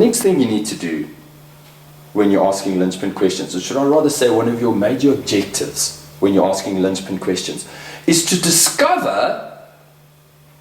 next thing you need to do when you're asking linchpin questions, or should I rather say one of your major objectives when you're asking linchpin questions, is to discover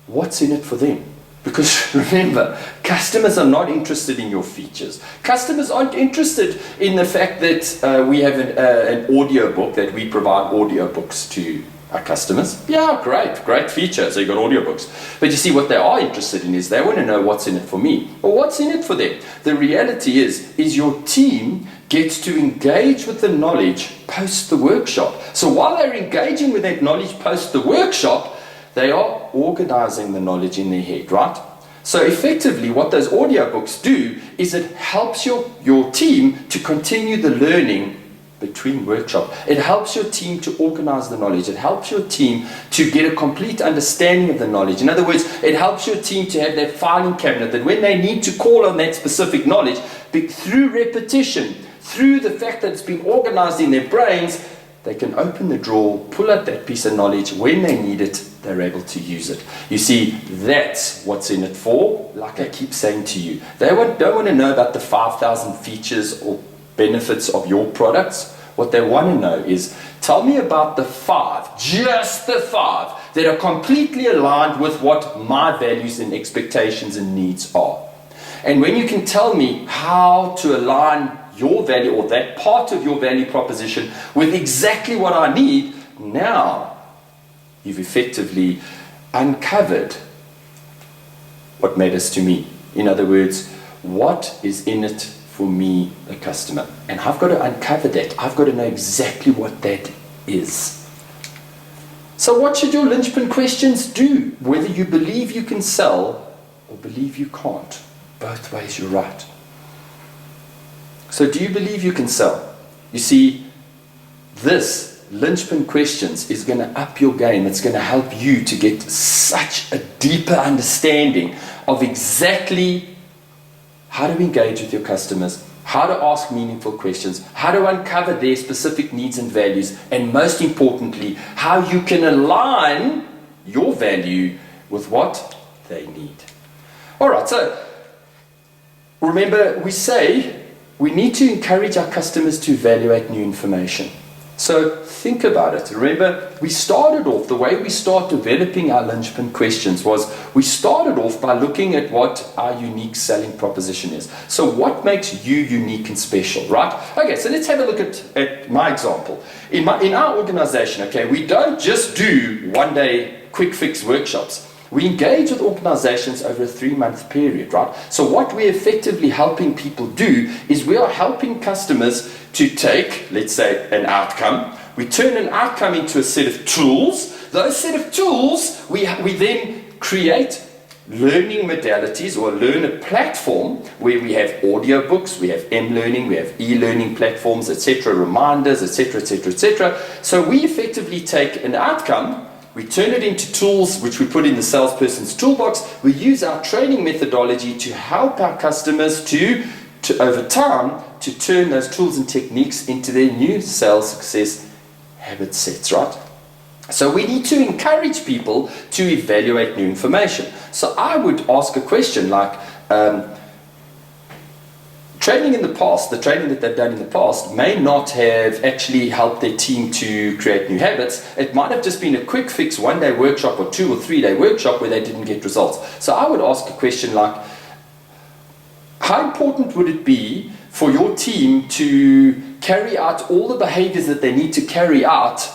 what's in it for them. Because remember, customers are not interested in your features. Customers aren't interested in the fact that we have an audio book, that we provide audiobooks to our customers. Yeah, great feature, so you've got audiobooks. But you see, what they are interested in is they want to know what's in it for me, or what's in it for them. The reality is your team gets to engage with the knowledge post the workshop. So while they're engaging with that knowledge post the workshop, they are organizing the knowledge in their head, right? So effectively, what those audiobooks do is it helps your team to continue the learning between workshop. It helps your team to organize the knowledge. It helps your team to get a complete understanding of the knowledge. In other words, it helps your team to have that filing cabinet that when they need to call on that specific knowledge, through repetition, through the fact that it's been organized in their brains, they can open the drawer, pull out that piece of knowledge. When they need it, they're able to use it. You see, that's what's in it for. Like I keep saying to you, they don't want to know about the 5,000 features or benefits of your products. What they want to know is, tell me about the 5, just the 5, that are completely aligned with what my values and expectations and needs are. And when you can tell me how to align your value, or that part of your value proposition, with exactly what I need, now you've effectively uncovered what matters to me. In other words, what is in it for me, the customer? And I've got to uncover that. I've got to know exactly what that is. So what should your linchpin questions do? Whether you believe you can sell or believe you can't. Both ways you're right. So do you believe you can sell? You see, this linchpin questions is going to up your game. It's going to help you to get such a deeper understanding of exactly how to engage with your customers, how to ask meaningful questions, how to uncover their specific needs and values, and most importantly, how you can align your value with what they need. All right, so remember, we say we need to encourage our customers to evaluate new information. So think about it. Remember, we started off, the way we start developing our linchpin questions was, we started off by looking at what our unique selling proposition is. So what makes you unique and special, right? Okay, so let's have a look at my example. In our organization, okay, we don't just do one-day quick fix workshops. We engage with organizations over a 3-month period, right? So what we're effectively helping people do is we are helping customers to take, let's say, an outcome. We turn an outcome into a set of tools. Those set of tools, we then create learning modalities, or learn a platform where we have audiobooks, we have m-learning, we have e-learning platforms, etc., reminders, etc., etc., etc. So we effectively take an outcome, we turn it into tools which we put in the salesperson's toolbox. We use our training methodology to help our customers to over time, to turn those tools and techniques into their new sales success habit sets, right? So we need to encourage people to evaluate new information. So I would ask a question like, training in the past, the training that they've done in the past may not have actually helped their team to create new habits. It might have just been a quick fix 1-day workshop or 2 or 3-day workshop where they didn't get results. So I would ask a question like, how important would it be for your team to carry out all the behaviors that they need to carry out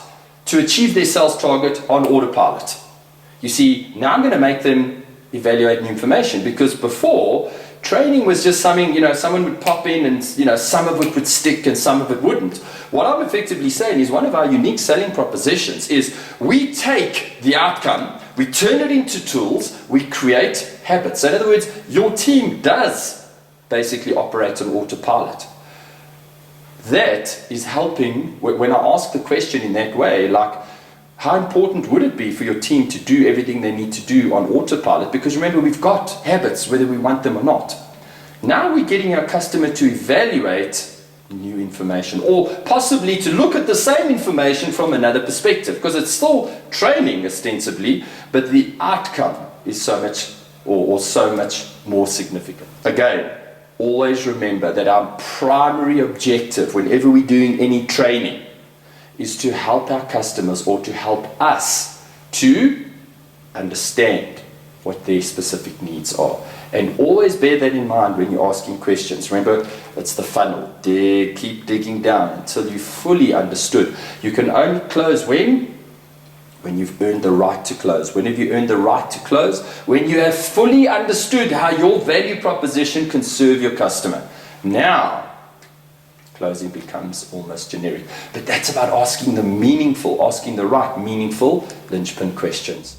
to achieve their sales target on autopilot? You see, now I'm going to make them evaluate new information, because before, training was just something, someone would pop in and, some of it would stick and some of it wouldn't. What I'm effectively saying is, one of our unique selling propositions is we take the outcome, we turn it into tools, we create habits. So in other words, your team does basically operate on autopilot. That is helping, when I ask the question in that way, like, how important would it be for your team to do everything they need to do on autopilot? Because remember, we've got habits whether we want them or not. Now we're getting our customer to evaluate new information, or possibly to look at the same information from another perspective, because it's still training ostensibly, but the outcome is so much or so much more significant. Again, always remember that our primary objective whenever we're doing any training is to help our customers or to help us to understand what their specific needs are. And always bear that in mind when you're asking questions. Remember, it's the funnel. Keep digging down until you fully understood. You can only close when you've earned the right to close. When have you earned the right to close? When you have fully understood how your value proposition can serve your customer. Now, closing becomes almost generic. But that's about asking the right, meaningful linchpin questions.